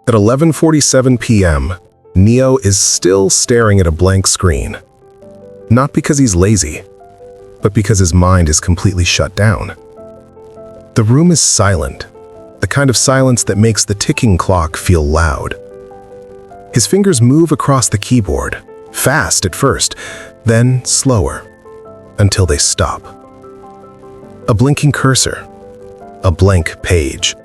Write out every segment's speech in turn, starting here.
At 11:47 p.m., Neo is still staring at a blank screen. Not because he's lazy, but because his mind is completely shut down. The room is silent, the kind of silence that makes the ticking clock feel loud. His fingers move across the keyboard, fast at first, then slower, until they stop. A blinking cursor, a blank page,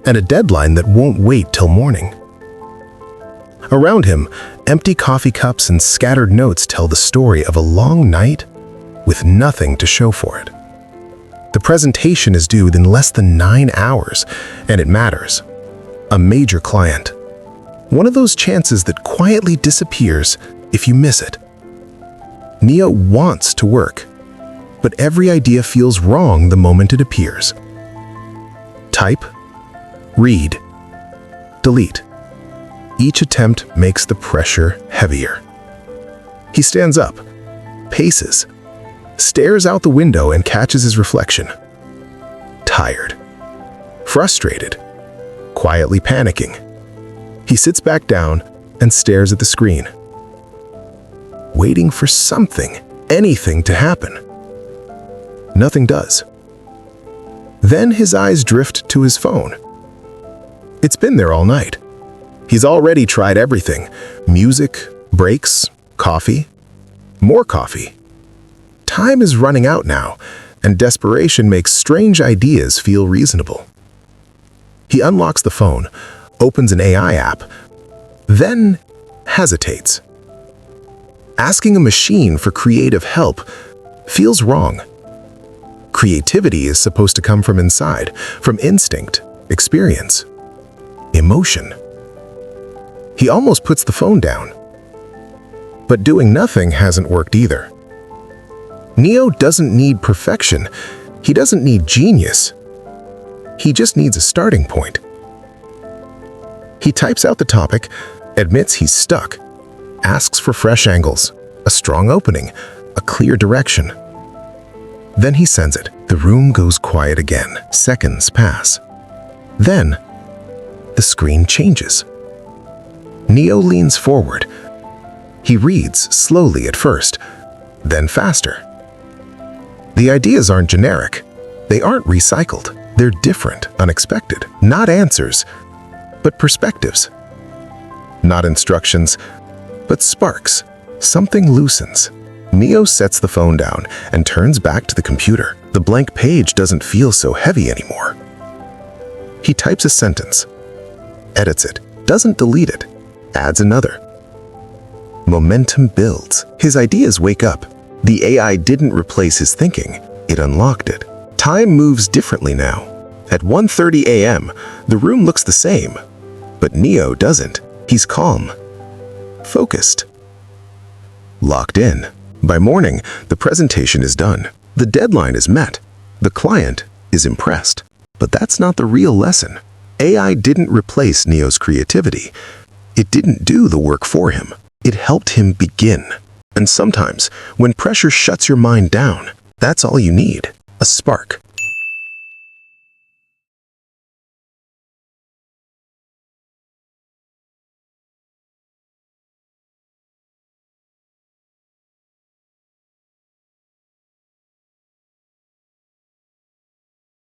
and a deadline that won't wait till morning. Around him, empty coffee cups and scattered notes tell the story of a long night with nothing to show for it. The presentation is due in less than 9 hours, and it matters. A major client. One of those chances that quietly disappears if you miss it. Neo wants to work, but every idea feels wrong the moment it appears. Type, read, delete. Each attempt makes the pressure heavier. He stands up, paces, stares out the window and catches his reflection. Tired, frustrated, quietly panicking. He sits back down and stares at the screen, waiting for something, anything to happen. Nothing does. Then his eyes drift to his phone. It's been there all night. He's already tried everything: music, breaks, coffee, more coffee. Time is running out now, and desperation makes strange ideas feel reasonable. He unlocks the phone, opens an AI app, then hesitates. Asking a machine for creative help feels wrong. Creativity is supposed to come from inside, from instinct, experience, emotion. He almost puts the phone down. But doing nothing hasn't worked either. Neo doesn't need perfection. He doesn't need genius. He just needs a starting point. He types out the topic, admits he's stuck, asks for fresh angles, a strong opening, a clear direction. Then he sends it. The room goes quiet again. Seconds pass. Then, the screen changes. Neo leans forward. He reads slowly at first, then faster. The ideas aren't generic. They aren't recycled. They're different, unexpected. Not answers, but perspectives. Not instructions, but sparks. Something loosens. Neo sets the phone down and turns back to the computer. The blank page doesn't feel so heavy anymore. He types a sentence, edits it, doesn't delete it, adds another. Momentum builds. His ideas wake up. The AI didn't replace his thinking, it unlocked it. Time moves differently now. At 1:30 a.m., the room looks the same, but Neo doesn't. He's calm, focused, locked in. By morning, the presentation is done. The deadline is met. The client is impressed. But that's not the real lesson. AI didn't replace Neo's creativity. It didn't do the work for him. It helped him begin. And sometimes, when pressure shuts your mind down, that's all you need. A spark.